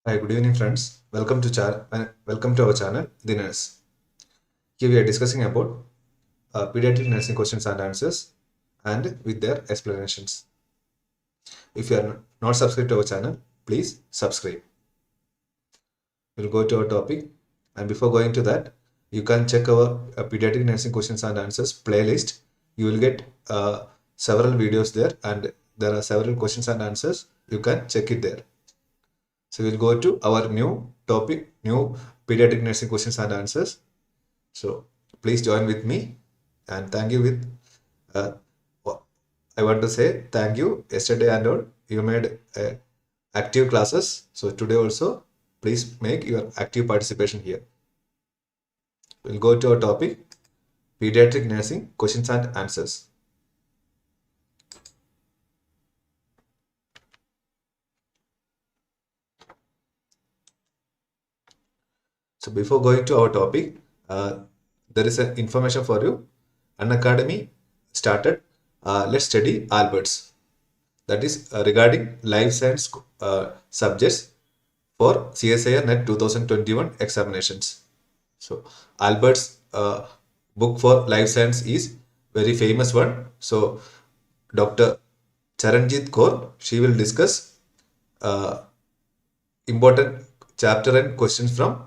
Hi, good evening, friends. Welcome to our channel, The Nurse. Here we are discussing about pediatric nursing questions and answers, and with their explanations. If you are not subscribed to our channel, please subscribe. We'll go to our topic, and before going to that, you can check our pediatric nursing questions and answers playlist. You will get several videos there, and there are several questions and answers. You can check it there. So we'll go to our new topic, new pediatric nursing questions and answers. So please join with me and thank you with uh, I want to say thank you yesterday and all you made active classes. So today also please make your active participation here. We'll go to our topic, pediatric nursing questions and answers. So before going to our topic, there is an information for you. An academy started. Let's study Alberts. That is regarding life science subjects for CSIR NET 2021 examinations. So Albert's book for life science is very famous one. So Dr. Charanjeet Kaur, she will discuss uh, important chapter and questions from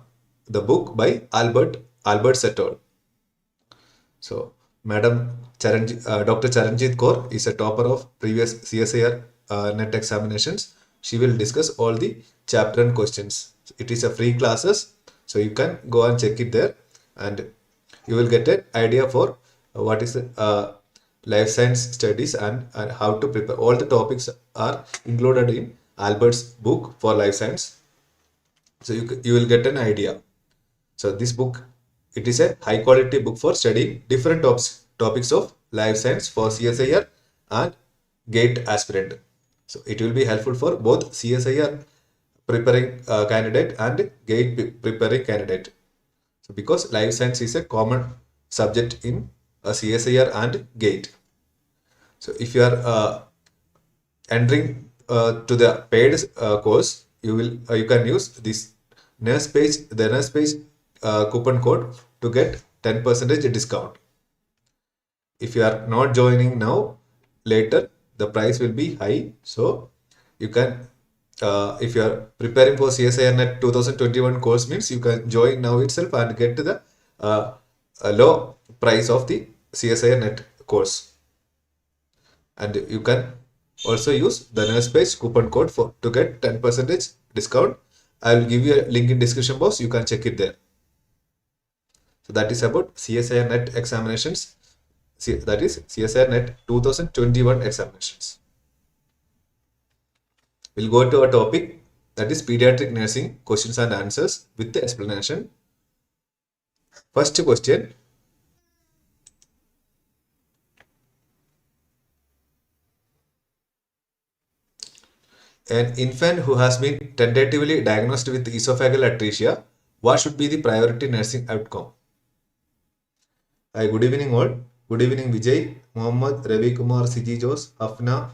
the book by Albert et al. So, Dr. Charanjeet Kaur is a topper of previous CSIR NET examinations. She will discuss all the chapter and questions. It is a free classes, so you can go and check it there, and you will get an idea for what is life science studies and how to prepare. All the topics are included in Albert's book for life science, so you will get an idea. So this book, it is a high quality book for studying different topics of life science for CSIR and GATE aspirant. So it will be helpful for both CSIR preparing candidate and GATE preparing candidate. So because life science is a common subject in CSIR and GATE. So if you are entering to the paid course, you can use this nurse page coupon code to get 10% discount. If you are not joining now, later the price will be high. So you can, if you are preparing for CSIR NET 2021 course, means you can join now itself and get to the low price of the CSIR NET course. And you can also use the nurse page coupon code for to get 10% discount. I will give you a link in description box. You can check it there. So that is about CSIR NET examinations. That is CSIR NET 2021 examinations. We'll go to our topic, that is pediatric nursing questions and answers with the explanation. First question. An infant who has been tentatively diagnosed with esophageal atresia, what should be the priority nursing outcome? Hi, good evening all. Good evening Vijay, Mohammed, Ravi Kumar, Siji Jos, Hafna,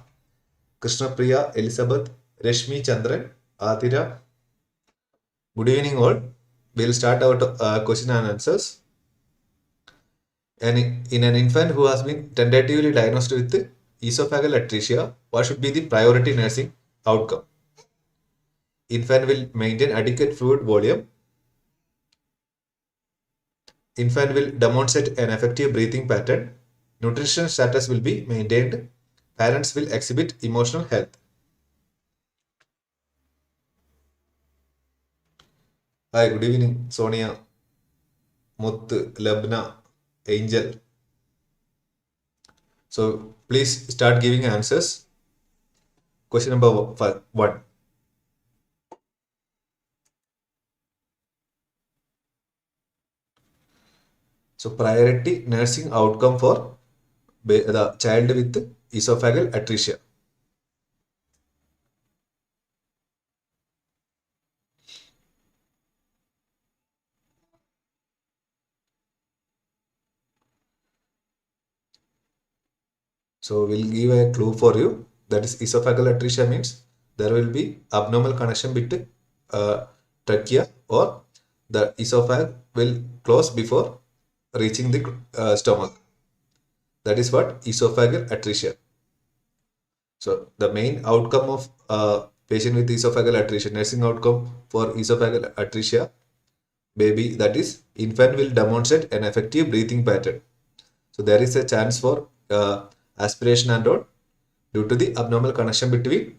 Krishna Priya, Elizabeth, Reshmi Chandran, Atira. Good evening all. We'll start our question and answers. And in an infant who has been tentatively diagnosed with esophageal atresia, what should be the priority nursing outcome? Infant will maintain adequate fluid volume. Infant will demonstrate an effective breathing pattern. Nutrition status will be maintained. Parents will exhibit emotional health. Hi, good evening, Sonia, Muthu, Labna, Angel. So please start giving answers. Question number one. So priority nursing outcome for the child with esophageal atresia. So we'll give a clue for you. That is esophageal atresia means there will be abnormal connection between trachea, or the esophagus will close before reaching the stomach. That is what esophageal atresia. So the main outcome of patient with esophageal atresia, nursing outcome for esophageal atresia baby, that is infant will demonstrate an effective breathing pattern. So there is a chance for aspiration and all due to the abnormal connection between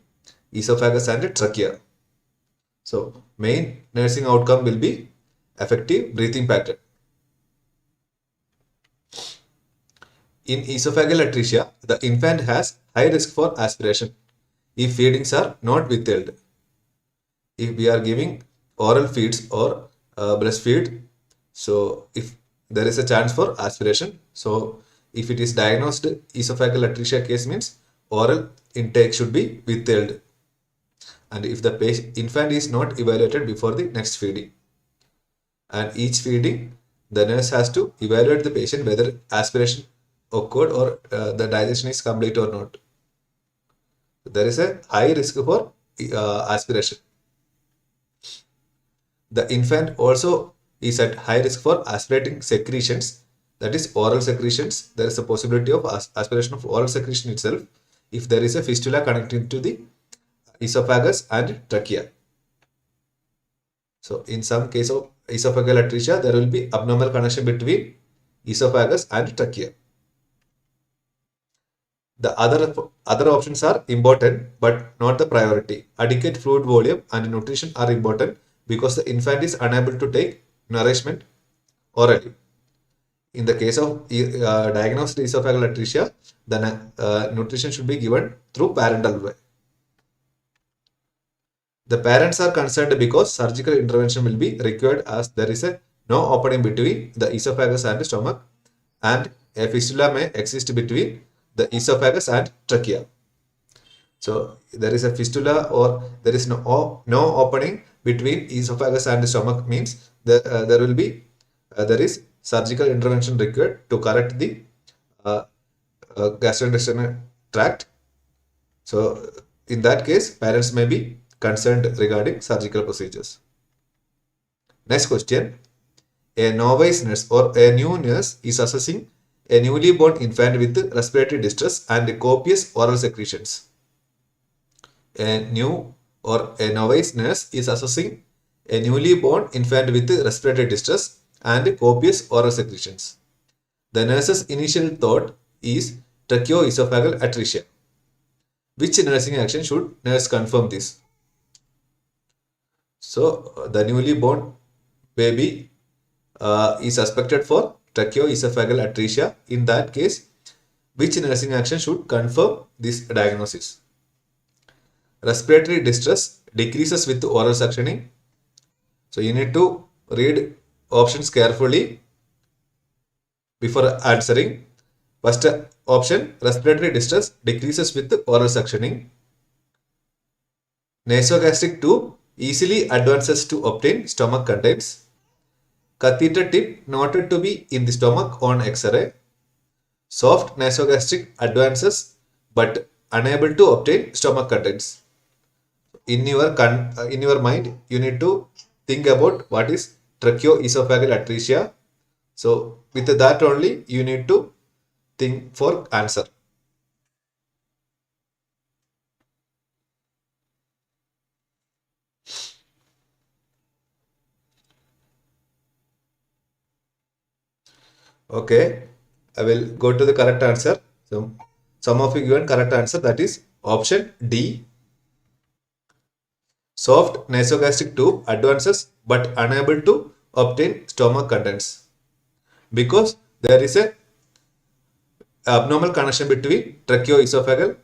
esophagus and trachea. So main nursing outcome will be effective breathing pattern. In esophageal atresia, the infant has high risk for aspiration if feedings are not withheld. If we are giving oral feeds or breastfeed, so if there is a chance for aspiration. So if it is diagnosed esophageal atresia case, means oral intake should be withheld, and if the infant is not evaluated before the next feeding, and each feeding the nurse has to evaluate the patient whether aspiration occurred or the digestion is complete or not. There is a high risk for aspiration. The infant also is at high risk for aspirating secretions, that is oral secretions. There is a possibility of aspiration of oral secretion itself if there is a fistula connecting to the esophagus and trachea. So in some case of esophageal atresia, there will be abnormal connection between esophagus and trachea. The other options are important but not the priority. Adequate fluid volume and nutrition are important because the infant is unable to take nourishment orally. In the case of diagnosed esophageal atresia, the nutrition should be given through parental way. The parents are concerned because surgical intervention will be required as there is no opening between the esophagus and stomach, and a fistula may exist between the esophagus and trachea. So there is a fistula or there is no opening between esophagus and stomach, means that there is surgical intervention required to correct the gastrointestinal tract. So in that case, parents may be concerned regarding surgical procedures. Next question. A novice nurse or a new nurse is assessing a newly born infant with respiratory distress and copious oral secretions. A new or a novice nurse is assessing a newly born infant with respiratory distress and copious oral secretions. The nurse's initial thought is tracheoesophageal atresia. Which nursing action should nurse confirm this? So the newly born baby is suspected for tracheoesophageal atresia. In that case, which nursing action should confirm this diagnosis? Respiratory distress decreases with oral suctioning. So you need to read options carefully before answering. First option, respiratory distress decreases with oral suctioning. Nasogastric tube easily advances to obtain stomach contents. Catheter tip noted to be in the stomach on X-ray. Soft nasogastric advances but unable to obtain stomach contents. In your mind, you need to think about what is tracheoesophageal atresia. So with that only, you need to think for answer. Okay, I will go to the correct answer. So some of you given correct answer, that is option D. Soft nasogastric tube advances but unable to obtain stomach contents because there is a abnormal connection between tracheoesophageal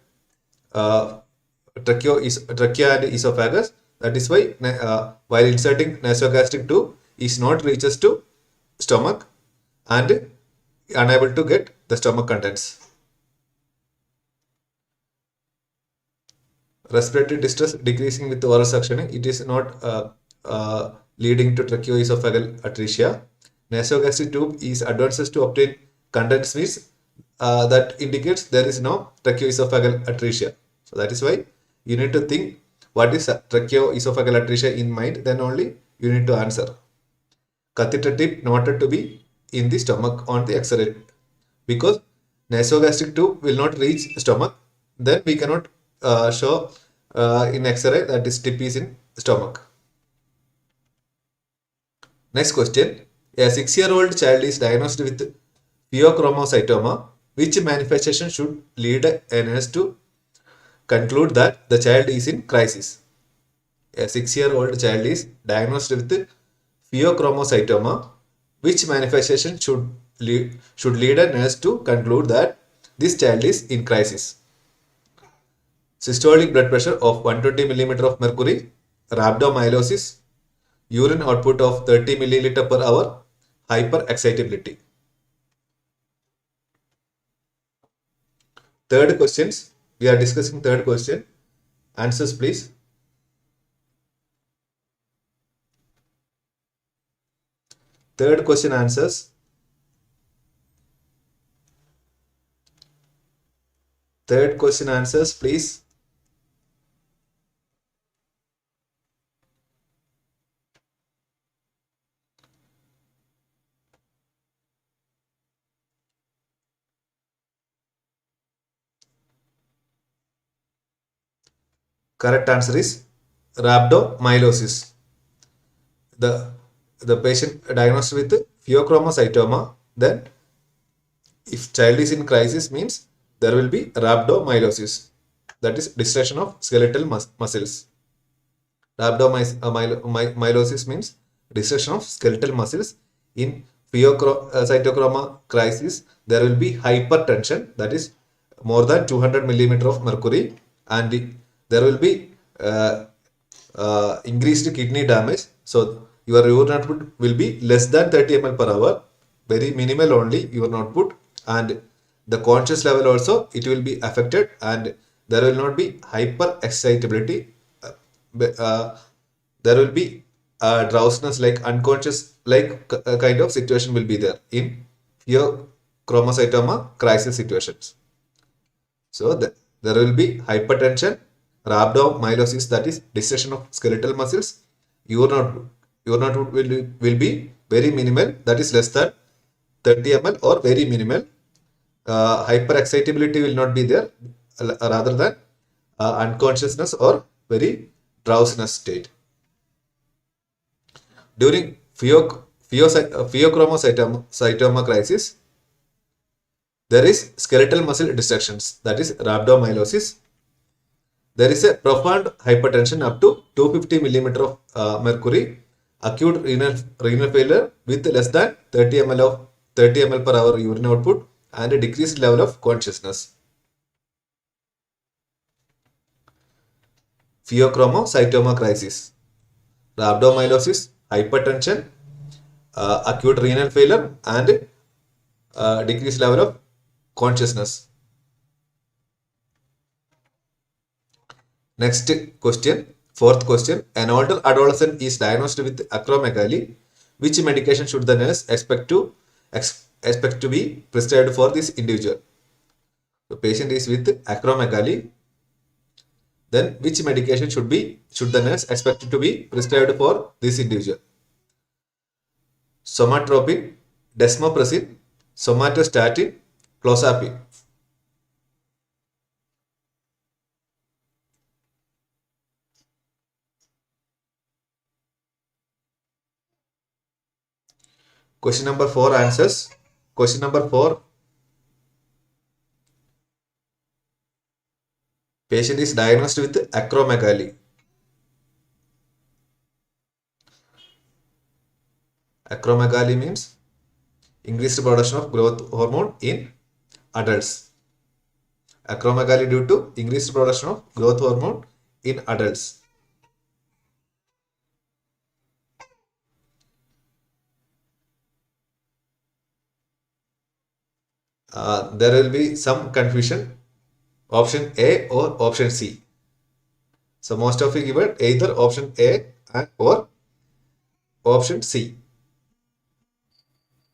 trachea and esophagus. That is why while inserting nasogastric tube is not reaches to stomach and unable to get the stomach contents. Respiratory distress decreasing with oral suctioning, it is not leading to tracheoesophageal atresia. Nasogastric tube is advances to obtain contents, means that indicates there is no tracheoesophageal atresia. So that is why you need to think what is tracheoesophageal atresia in mind, then only you need to answer. Catheter tip noted to be in the stomach on the X-ray, because nasogastric tube will not reach stomach, then we cannot show in X-ray that this tip is in stomach. Next question. A 6-year-old child is diagnosed with Pheochromocytoma. Which manifestation should lead a nurse to conclude that the child is in crisis? A 6-year-old child is diagnosed with Pheochromocytoma. Which manifestation should lead a nurse to conclude that this child is in crisis? Systolic blood pressure of 120 mm of mercury, rhabdomyolysis, urine output of 30 milliliter per hour, hyperexcitability. Third questions. We are discussing third question. Answers, please. Third question answers. Third question answers, please. Correct answer is rhabdomyolysis. The patient diagnosed with Pheochromocytoma, then if child is in crisis means there will be rhabdomyolysis, that is destruction of skeletal muscles. Rhabdomyolysis means destruction of skeletal muscles. In Pheochromocytoma crisis, there will be hypertension, that is more than 200 millimeter of mercury, and there will be increased kidney damage. So your urine output will be less than 30 ml per hour, very minimal only urine output, and the conscious level also it will be affected, and there will not be hyperexcitability. There will be drowsiness, like unconscious like kind of situation will be there in Pheochromocytoma crisis situations. So there will be hypertension, rhabdomyolysis, that is destruction of skeletal muscles. Urine output will be very minimal, that is less than 30 ml or very minimal. Hyperexcitability will not be there, rather than unconsciousness or very drowsiness state. During Pheochromocytoma crisis, there is skeletal muscle destructions, that is rhabdomyolysis. There is a profound hypertension up to 250 millimeter of mercury, acute renal failure with less than 30 ml per hour urine output, and a decreased level of consciousness. Pheochromocytoma crisis, rhabdomyolysis, hypertension, acute renal failure, and decreased level of consciousness. Next question, fourth question. An older adolescent is diagnosed with acromegaly. Which medication should the nurse expect to be prescribed for this individual? The patient is with acromegaly. Then which medication should the nurse expect to be prescribed for this individual? Somatropin, desmopressin, somatostatin, clozapine. Question number 4 answers. Question number 4. Patient is diagnosed with acromegaly. Acromegaly means increased production of growth hormone in adults. Acromegaly due to increased production of growth hormone in adults. There will be some confusion, option A or option C. So most of you given either option A or option C.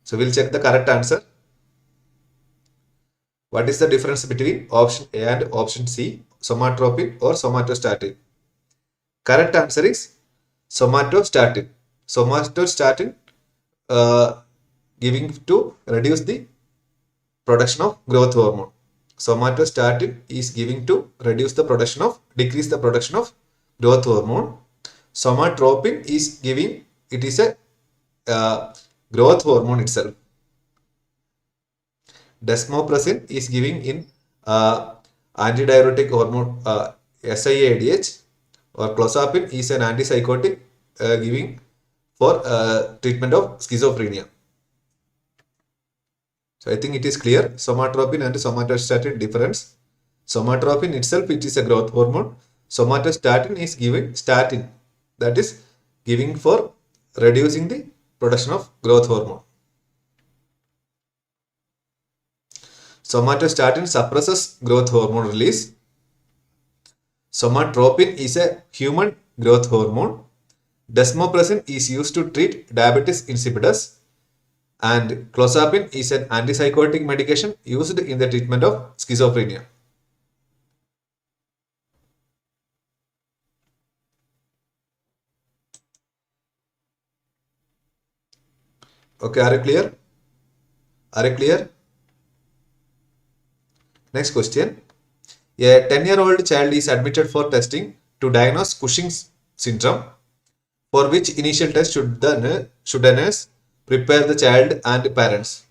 So we'll check the correct answer. What is the difference between option A and option C, somatropin or somatostatin? Correct answer is somatostatin. Somatostatin giving to reduce the production of growth hormone. Somatostatin is giving to reduce the production of, decrease the production of growth hormone. Somatropin is giving, it is a growth hormone itself. Desmopressin is giving in antidiuretic hormone SIADH, or clozapine is an antipsychotic giving for treatment of schizophrenia. So I think it is clear. Somatropin and somatostatin difference. Somatropin itself, it is a growth hormone. Somatostatin is giving statin, that is giving for reducing the production of growth hormone. Somatostatin suppresses growth hormone release. Somatropin is a human growth hormone. Desmopressin is used to treat diabetes insipidus. And clozapine is an antipsychotic medication used in the treatment of schizophrenia. Okay, are you clear? Are you clear? Next question. A 10-year-old child is admitted for testing to diagnose Cushing's syndrome, for which initial test should a nurse prepare the child and parents.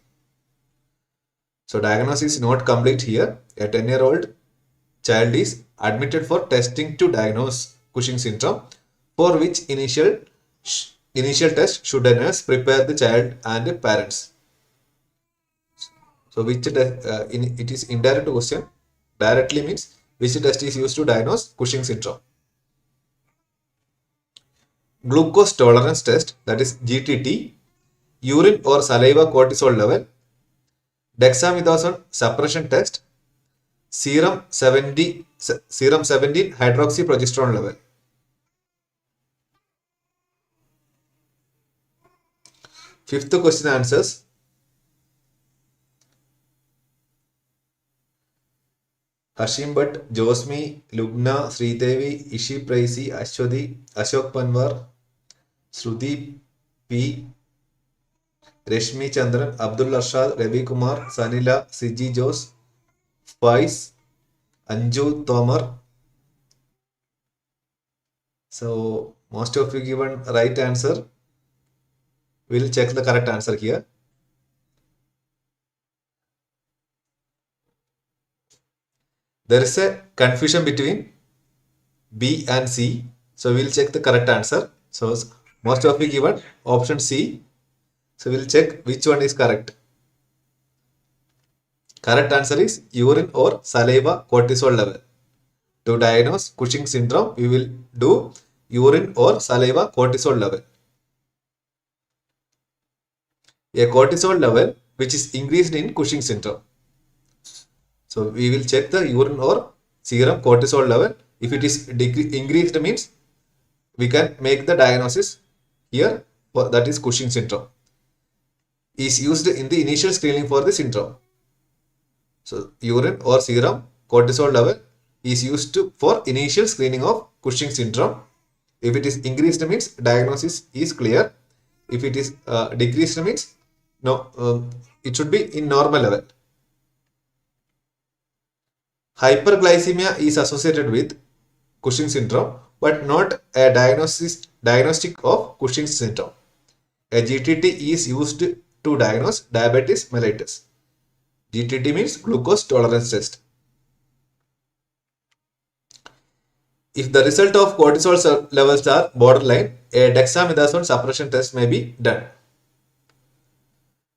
So diagnosis is not complete here. A 10-year-old child is admitted for testing to diagnose Cushing syndrome, for which initial test should a nurse prepare the child and parents. So which it is indirect question. Directly means which test is used to diagnose Cushing syndrome. Glucose tolerance test, that is GTT, urine or saliva cortisol level, dexamethasone suppression test, serum 17 hydroxyprogesterone level. Fifth question answers. Hashim Bhatt, Josmi, Lubna, Sridevi, Ishi Praisi, Ashwati, Ashok Panwar, Shruti P, Reshmi Chandran, Abdul Arshad, Ravi Kumar, Sanila, Siji Jos, Faiz, Anju Tomar. So most of you given right answer. We'll check the correct answer here. There is a confusion between B and C. So we'll check the correct answer. So most of you given option C. So we'll check which one is correct. Correct answer is urine or saliva cortisol level. To diagnose Cushing syndrome, we will do urine or saliva cortisol level. A cortisol level which is increased in Cushing syndrome. So we will check the urine or serum cortisol level. If it is increased means we can make the diagnosis here, that is Cushing syndrome. Is used in the initial screening for the syndrome. So urine or serum cortisol level is used for initial screening of Cushing syndrome. If it is increased means diagnosis is clear. If it is decreased means no, it should be in normal level. Hyperglycemia is associated with Cushing syndrome, but not a diagnostic of Cushing syndrome. A GTT is used to diagnose diabetes mellitus. GTT means glucose tolerance test. If the result of cortisol levels are borderline, a dexamethasone suppression test may be done.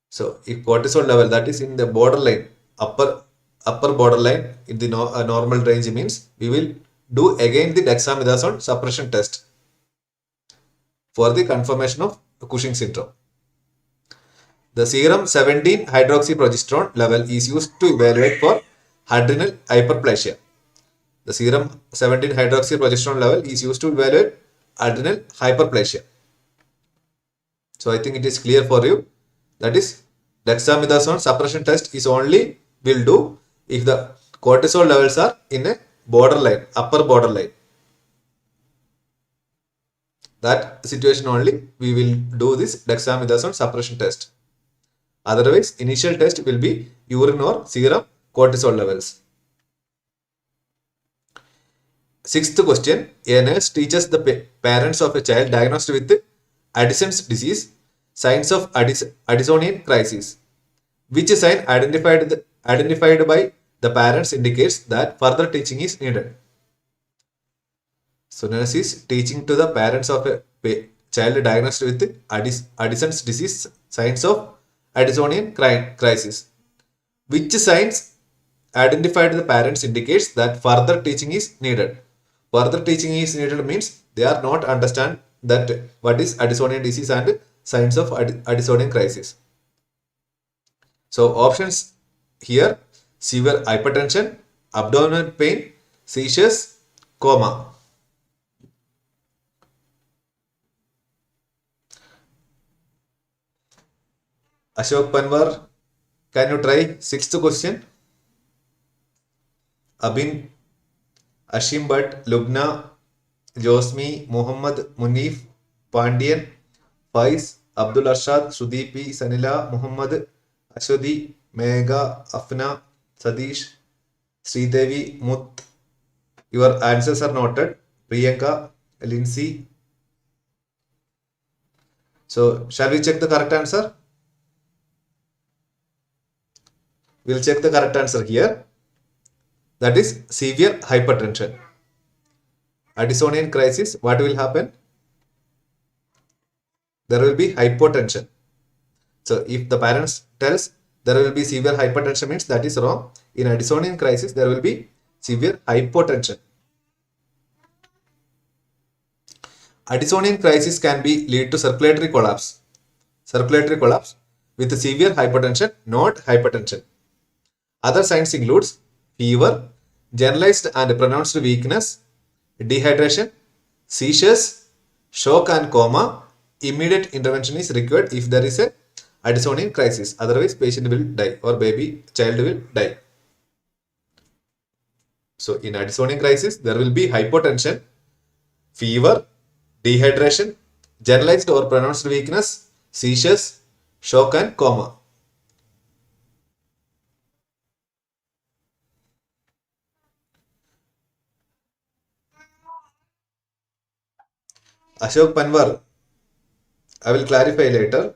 So if cortisol level, that is in the borderline, upper borderline in the normal range, means we will do again the dexamethasone suppression test for the confirmation of Cushing syndrome. The serum 17 hydroxyprogesterone level is used to evaluate for adrenal hyperplasia. The serum 17 hydroxyprogesterone level is used to evaluate adrenal hyperplasia. So I think it is clear for you. That is, dexamethasone suppression test is only will do if the cortisol levels are in a borderline, upper borderline. that situation only we will do this dexamethasone suppression test. Otherwise, initial test will be urine or serum cortisol levels. Sixth question, a nurse teaches the parents of a child diagnosed with Addison's disease signs of Addisonian crisis. Which sign identified by the parents indicates that further teaching is needed? So, nurse is teaching to the parents of a child diagnosed with Addison's disease signs of Addisonian crisis. Which signs identified the parents indicates that further teaching is needed? Further teaching is needed means they are not understand that what is Addisonian disease and signs of Addisonian crisis. So options here: severe hypertension, abdominal pain, seizures, coma. Ashok Panwar, can you try sixth question? Abin, Ashim Bhatt, Lubna, Josmi, Muhammad Munif, Pandian, Faiz, Abdul Arshad, Sudeepi, Sanila, Muhammad, Ashodi, Mega, Afna, Sadish, Sridevi, Mut. Your answers are noted. Priyanka, Lindsay. So, shall we check the correct answer? We'll check the correct answer here. That is severe hypertension. Addisonian crisis, what will happen? There will be hypotension. So if the parents tells there will be severe hypertension means that is wrong. In Addisonian crisis, there will be severe hypotension. Addisonian crisis can be lead to circulatory collapse. Circulatory collapse with severe hypertension, not hypertension. Other signs includes fever, generalized and pronounced weakness, dehydration, seizures, shock and coma. Immediate intervention is required if there is a Addisonian crisis. Otherwise, patient will die or child will die. So, in Addisonian crisis, there will be hypotension, fever, dehydration, generalized or pronounced weakness, seizures, shock and coma. Ashok Panwar, I will clarify later.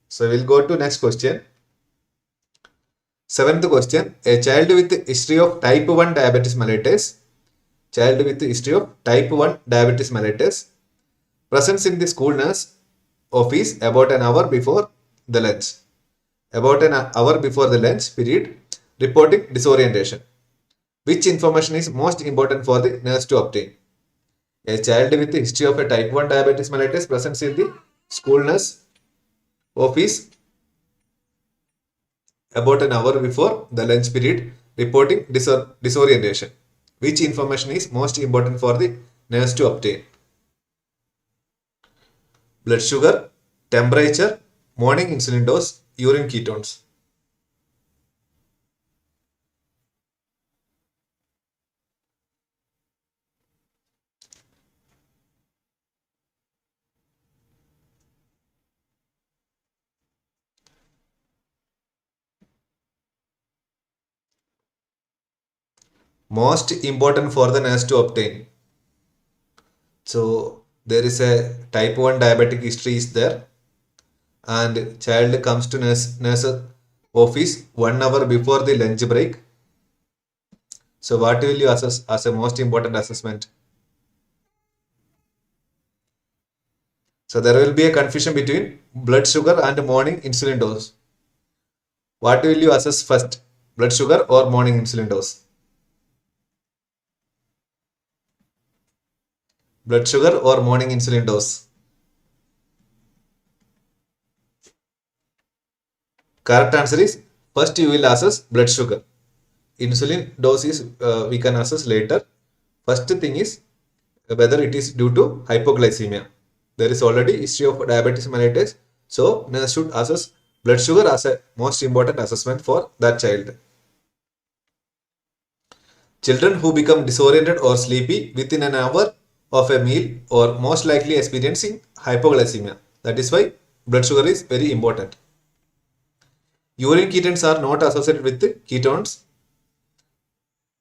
So we'll go to next question. Seventh question. A child with history of type 1 diabetes mellitus. Child with history of type 1 diabetes mellitus presents in the school nurse office about an hour before the lunch. About an hour before the lunch period, reporting disorientation. Which information is most important for the nurse to obtain? A child with the history of a type 1 diabetes mellitus presents in the school nurse office about an hour before the lunch period, reporting disorientation. Which information is most important for the nurse to obtain? Blood sugar, temperature, morning insulin dose, urine ketones. Most important for the nurse to obtain. So there is a type 1 diabetic history is there and child comes to nurse office 1 hour before the lunch break. So what will you assess as a most important assessment? So there will be a confusion between blood sugar and morning insulin dose. What will you assess first? Blood sugar or morning insulin dose? Blood sugar or morning insulin dose? Correct answer is first you will assess blood sugar. Insulin dose is we can assess later. First thing is whether it is due to hypoglycemia. There is already history of diabetes mellitus. So nurse should assess blood sugar as a most important assessment for that child. Children who become disoriented or sleepy within an hour of a meal or most likely experiencing hypoglycemia. That is why blood sugar is very important. Urine ketones are not associated with ketones.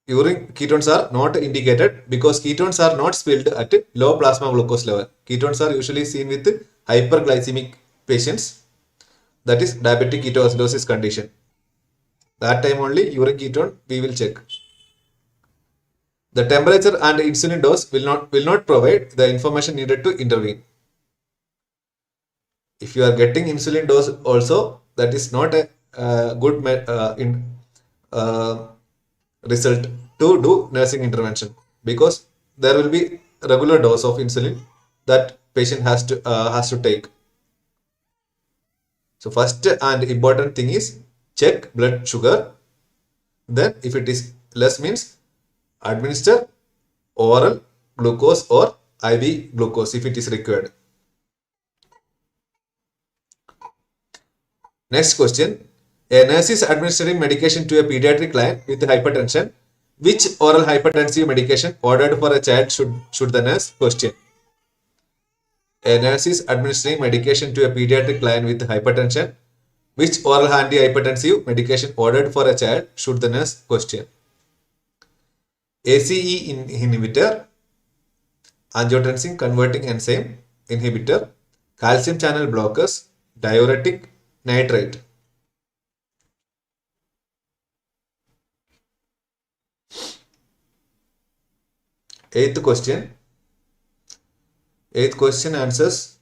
Urine ketones are not indicated because ketones are not spilled at low plasma glucose level. Ketones are usually seen with hyperglycemic patients, that is diabetic ketoacidosis condition. That time only urine ketone we will check. The temperature and insulin dose will not provide the information needed to intervene. If you are getting insulin dose also, that is not a good result to do nursing intervention, because there will be regular dose of insulin that patient has to take. So first and important thing is check blood sugar. Then if it is less means administer oral glucose or IV glucose if it is required. Next question. A nurse is administering medication to a pediatric client with hypertension. Which oral hypertensive medication ordered for a child should the nurse question? A nurse is administering medication to a pediatric client with hypertension. Which oral antihypertensive medication ordered for a child should the nurse question? ACE inhibitor, angiotensin converting enzyme inhibitor, calcium channel blockers, diuretic, nitrate. Eighth question answers.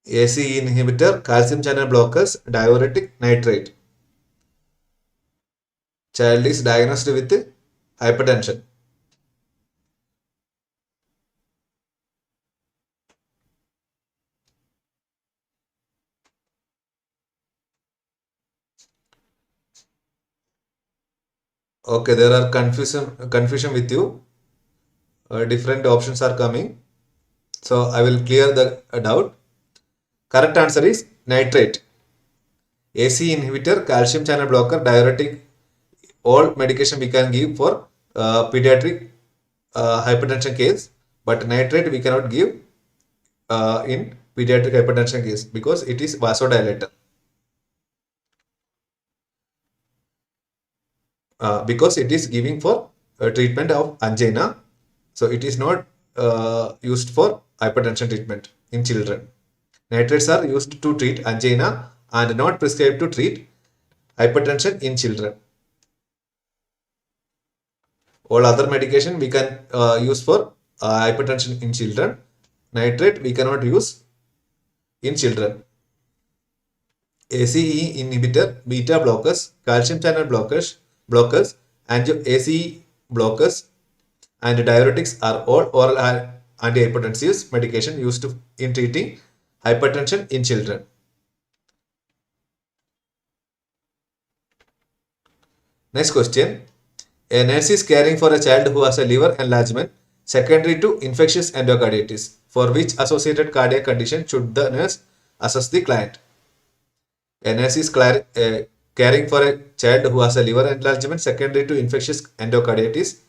ACE inhibitor, calcium channel blockers, diuretic, nitrate. Child is diagnosed with hypertension. Okay, there are confusion with you. Different options are coming. So I will clear the doubt. Correct answer is nitrate. ACE inhibitor, calcium channel blocker, diuretic, all medication we can give for pediatric hypertension case, but nitrate we cannot give in pediatric hypertension case because it is vasodilator. Because it is giving for treatment of angina, so it is not used for hypertension treatment in children. Nitrates are used to treat angina and not prescribed to treat hypertension in children. All other medication we can use for hypertension in children. Nitrate we cannot use in children. ACE inhibitor, beta blockers, calcium channel blockers, ACE blockers, and diuretics are all oral antihypertensives medication used in treating hypertension in children. Next question. A nurse is caring for a child who has a liver enlargement secondary to infectious endocarditis. For which associated cardiac condition should the nurse assess the client? A nurse is caring for a child who has a liver enlargement secondary to infectious endocarditis.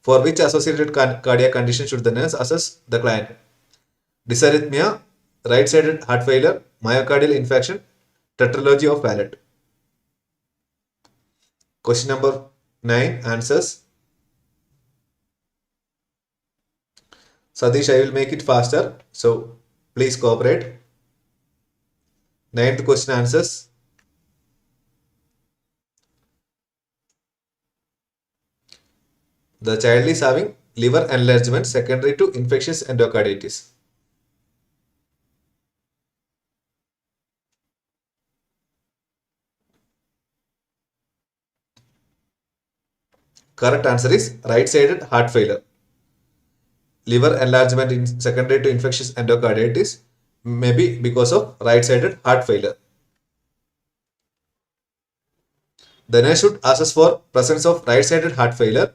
For which associated cardiac condition should the nurse assess the client? Dysarrhythmia, right-sided heart failure, myocardial infarction, tetralogy of Fallot. Question number 9 answers. Satish, I will make it faster, so please cooperate. 9th question answers. The child is having liver enlargement secondary to infectious endocarditis. Correct answer is right-sided heart failure. Liver enlargement in secondary to infectious endocarditis may be because of right-sided heart failure. The nurse should assess for presence of right-sided heart failure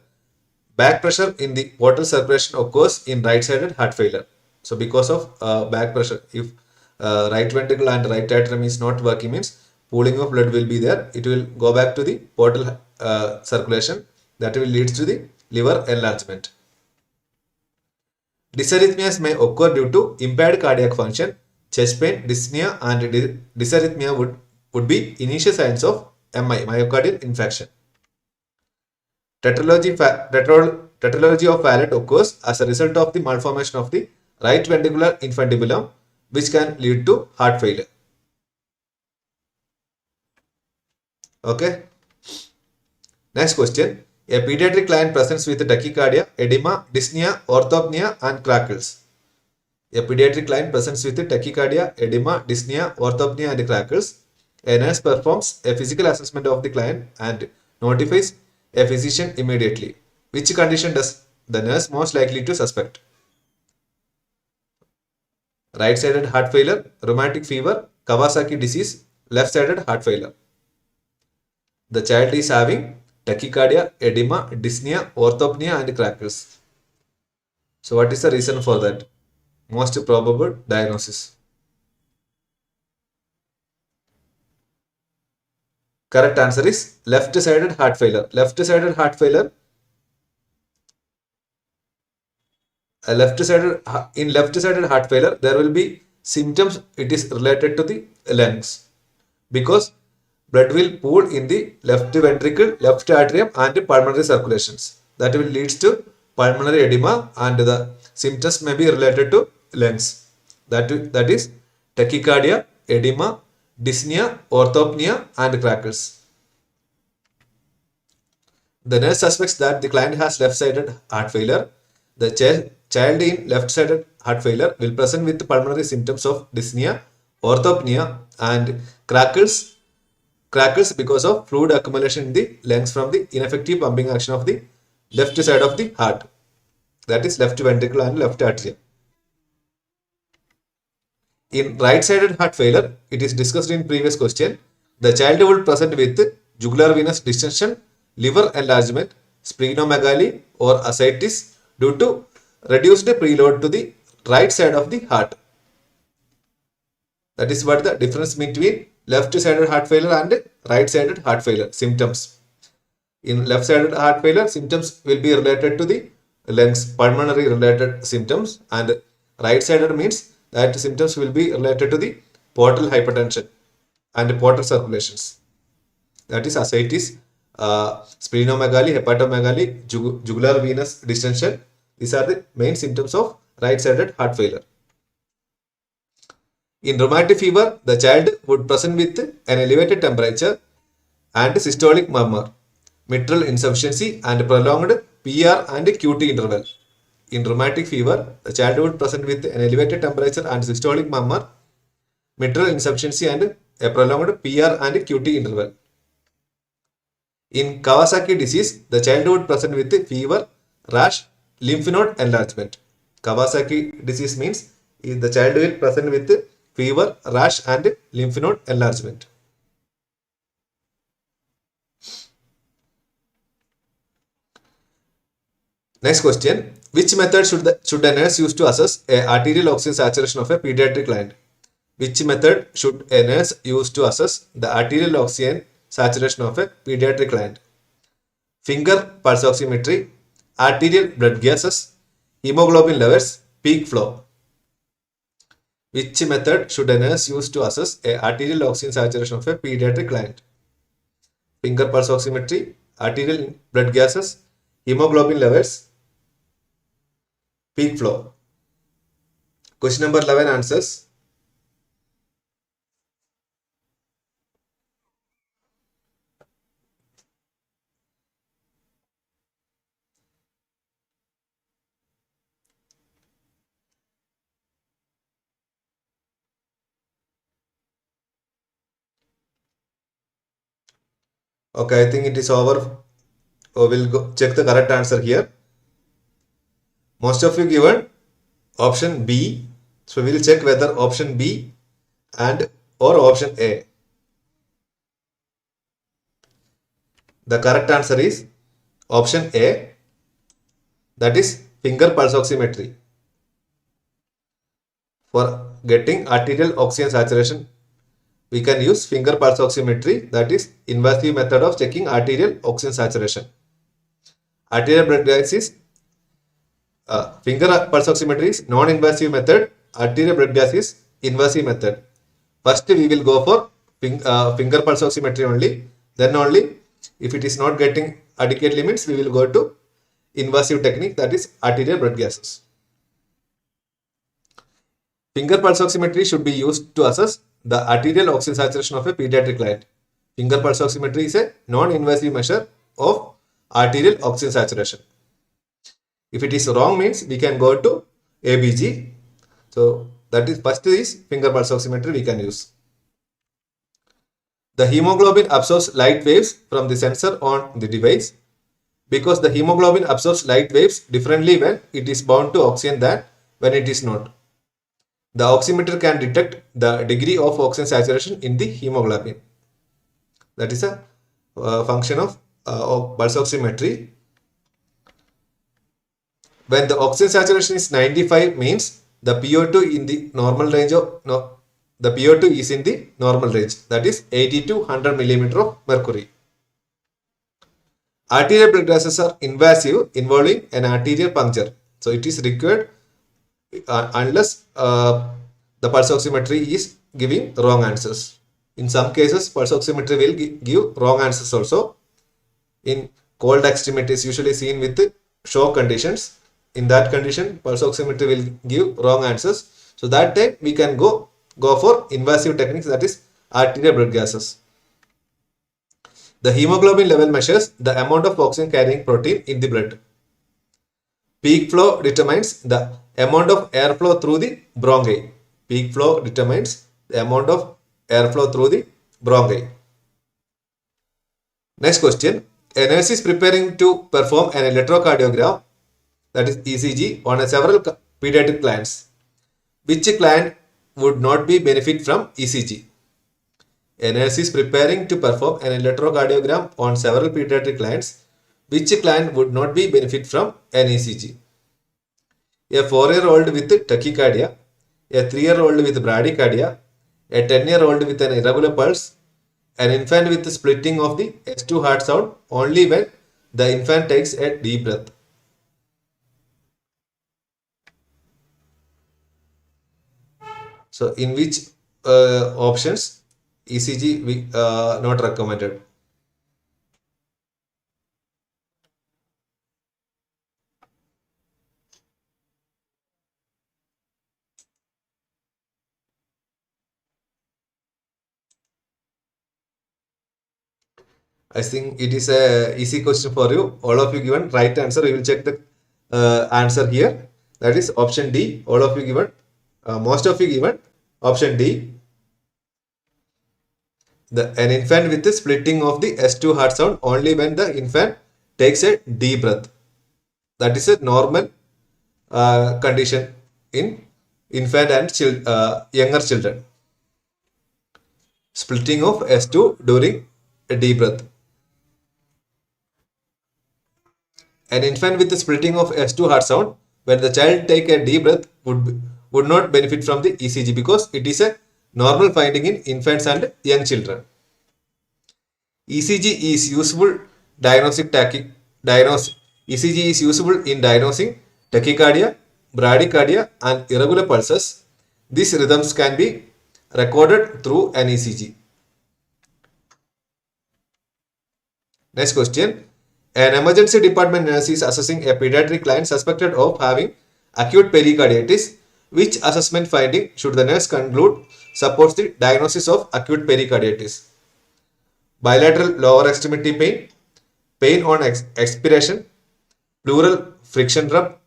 Back pressure in the portal circulation occurs in right-sided heart failure. So because of back pressure, if right ventricle and right atrium is not working, means pooling of blood will be there. It will go back to the portal circulation. That will lead to the liver enlargement. Dysarrhythmias may occur due to impaired cardiac function, chest pain, dyspnea, and dysarrhythmia would be initial signs of MI, myocardial infarction. Tetralogy of Fallot occurs as a result of the malformation of the right ventricular infundibulum, which can lead to heart failure. Okay. Next question. A pediatric client presents with tachycardia, edema, dyspnea, orthopnea, and crackles. A pediatric client presents with tachycardia, edema, dyspnea, orthopnea, and crackles. A nurse performs a physical assessment of the client and notifies a physician immediately. Which condition does the nurse most likely to suspect? Right-sided heart failure, rheumatic fever, Kawasaki disease, left-sided heart failure. The child is having tachycardia, edema, dyspnea, orthopnea, and crackles. So what is the reason for that? Most probable diagnosis. Correct answer is left-sided heart failure. Left-sided heart failure. In left-sided heart failure, there will be symptoms. It is related to the lungs because blood will pool in the left ventricle, left atrium, and pulmonary circulations. That will lead to pulmonary edema, and the symptoms may be related to lungs. That is tachycardia, edema, dyspnea, orthopnea, and crackles. The nurse suspects that the client has left-sided heart failure. The child in left-sided heart failure will present with pulmonary symptoms of dyspnea, orthopnea, and crackles because of fluid accumulation in the lungs from the ineffective pumping action of the left side of the heart. That is left ventricle and left atrium. In right-sided heart failure, it is discussed in previous question. The child will present with jugular venous distension, liver enlargement, splenomegaly, or ascites due to reduced preload to the right side of the heart. That is what the difference between left-sided heart failure and right-sided heart failure symptoms. In left-sided heart failure, symptoms will be related to the lungs, pulmonary related symptoms, and right-sided means that symptoms will be related to the portal hypertension and portal circulations. That is ascites, splenomegaly, hepatomegaly, jugular venous distension. These are the main symptoms of right-sided heart failure. In rheumatic fever, the child would present with an elevated temperature and systolic murmur, mitral insufficiency, and prolonged PR and QT interval. In rheumatic fever, the child would present with an elevated temperature and systolic murmur, mitral insufficiency, and a prolonged PR and QT interval. In Kawasaki disease, the child would present with fever, rash, lymph node enlargement. Kawasaki disease means the child will present with fever, rash, and lymph node enlargement. Next question. Which method should a nurse use to assess a arterial oxygen saturation of a pediatric client? Which method should a nurse use to assess the arterial oxygen saturation of a pediatric client? Finger pulse oximetry, arterial blood gases, hemoglobin levels, peak flow. Which method should a nurse use to assess a arterial oxygen saturation of a pediatric client? Finger pulse oximetry, arterial blood gases, hemoglobin levels, peak flow. Question number 11 answers. Okay, I think it is over. We'll go check the correct answer here. Most of you given option B. So we'll check whether option B and or option A. The correct answer is option A. that is finger pulse oximetry. For getting arterial oxygen saturation, we can use finger pulse oximetry, that is invasive method of checking arterial oxygen saturation. Arterial blood gas is finger pulse oximetry is non-invasive method. Arterial blood gas is invasive method. First we will go for finger pulse oximetry only. Then only if it is not getting adequate limits, we will go to invasive technique, that is arterial blood gases. Finger pulse oximetry should be used to assess the arterial oxygen saturation of a pediatric client. Finger pulse oximetry is a non-invasive measure of arterial oxygen saturation. If it is wrong means we can go to ABG. So that is first is finger pulse oximetry we can use. The hemoglobin absorbs light waves from the sensor on the device. Because the hemoglobin absorbs light waves differently when it is bound to oxygen than when it is not. The oximeter can detect the degree of oxygen saturation in the hemoglobin. That is a function of pulse oximetry. When the oxygen saturation is 95 means the PO2 in the normal range of the PO2 is in the normal range, that is 80 to 100 millimeter of mercury. Arterial blood gases are invasive, involving an arterial puncture. So it is required unless the pulse oximetry is giving wrong answers. In some cases, pulse oximetry will give wrong answers also. In cold extremities, usually seen with shock conditions. In that condition, pulse oximetry will give wrong answers. So that time we can go for invasive techniques, that is arterial blood gases. The hemoglobin level measures the amount of oxygen carrying protein in the blood. Peak flow determines the amount of airflow through the bronchi. Peak flow determines the amount of airflow through the bronchi. Next question. A nurse is preparing to perform an electrocardiogram, that is ECG, on several pediatric clients. Which client would not be benefit from ECG? A nurse is preparing to perform an electrocardiogram on several pediatric clients. Which client would not be benefit from an ECG? A 4-year-old with tachycardia, a 3-year-old with bradycardia, a 10-year-old with an irregular pulse, an infant with splitting of the S2 heart sound only when the infant takes a deep breath. So in which options ECG not recommended? I think it is a easy question for you. All of you given right answer. We will check the answer here. That is option D. All of you given. Most of you given option D. An infant with the splitting of the S2 heart sound only when the infant takes a deep breath. That is a normal condition in infant and younger children. Splitting of S2 during a deep breath. An infant with the splitting of S2 heart sound, when the child take a deep breath, would not benefit from the ECG because it is a normal finding in infants and young children. ECG is useful ECG is useful in diagnosing tachycardia, bradycardia, and irregular pulses. These rhythms can be recorded through an ECG. Next question. An emergency department nurse is assessing a pediatric client suspected of having acute pericarditis. Which assessment finding should the nurse conclude supports the diagnosis of acute pericarditis? Bilateral lower extremity pain, pain on expiration, pleural friction rub,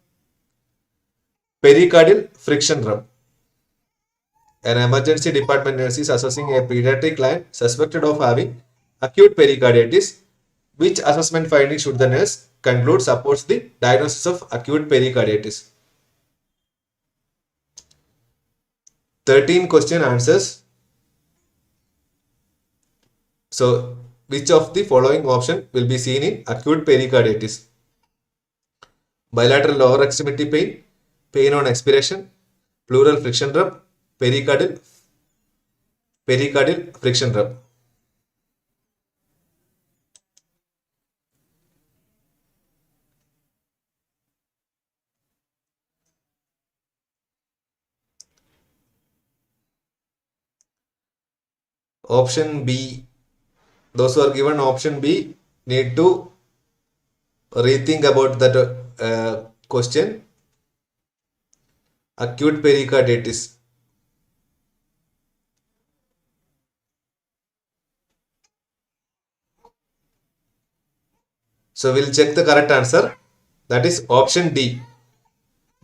pericardial friction rub. An emergency department nurse is assessing a pediatric client suspected of having acute pericarditis. Which assessment finding should the nurse conclude supports the diagnosis of acute pericarditis? 13 question answers. So, which of the following option will be seen in acute pericarditis? bilateral lower extremity pain, pain on expiration, pleural friction rub, pericardial friction rub. Option B, those who are given option B need to rethink about that question. Acute pericarditis. So we'll check the correct answer. That is option D.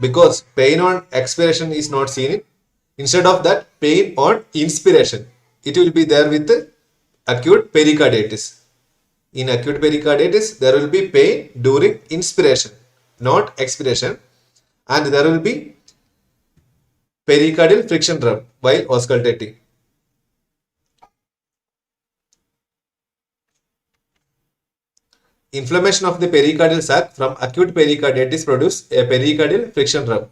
Because pain on expiration is not seen. Instead of that, pain on inspiration. It will be there with acute pericarditis. In acute pericarditis, there will be pain during inspiration, not expiration. And there will be pericardial friction rub while auscultating. Inflammation of the pericardial sac from acute pericarditis produce a pericardial friction rub.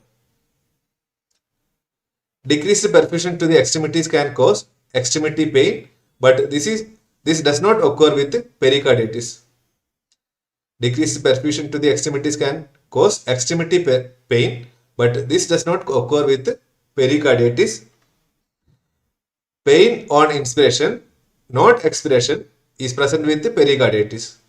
Decreased perfusion to the extremities can cause extremity pain, but this does not occur with pericarditis. Decreased perfusion to the extremities can cause extremity pain, but this does not occur with pericarditis. Pain on inspiration, not expiration, is present with pericarditis.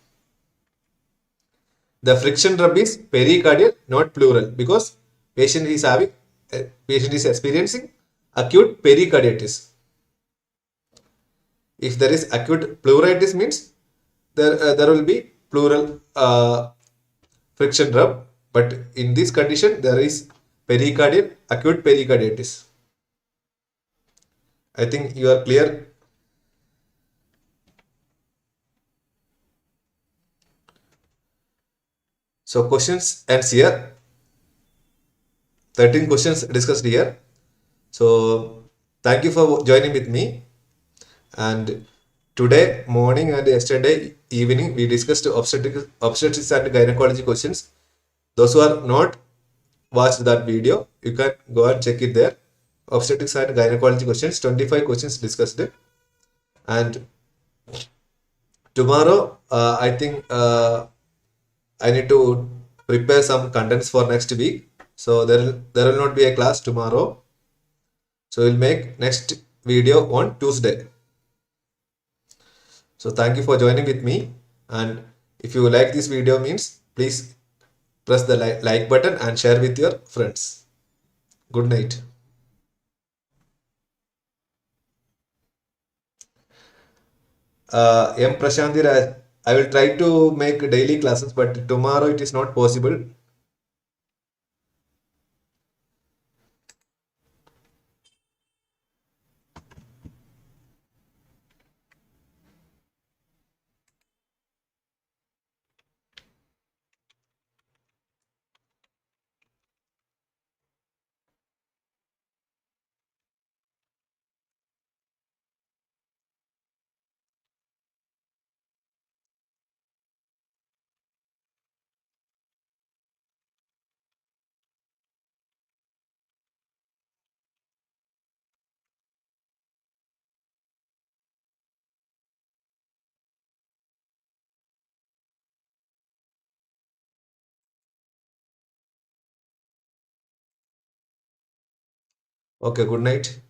The friction rub is pericardial, not pleural, because patient is experiencing acute pericarditis. If there is acute pleuritis, means there will be pleural friction rub, but in this condition there is pericardial acute pericarditis. I think you are clear. So questions and here 13 questions discussed here. So thank you for joining with me. And today morning and yesterday evening we discussed obstetrics and gynecology questions. Those who are not watched that video, you can go and check it there. Obstetrics and gynecology questions, 25 questions discussed. And tomorrow, I think I need to prepare some contents for next week. So there will not be a class tomorrow. So we'll make next video on Tuesday. So thank you for joining with me. And if you like this video, means please press the like button and share with your friends. Good night. M. Prashanthi Raj, I will try to make daily classes, but tomorrow it is not possible. Okay, good night.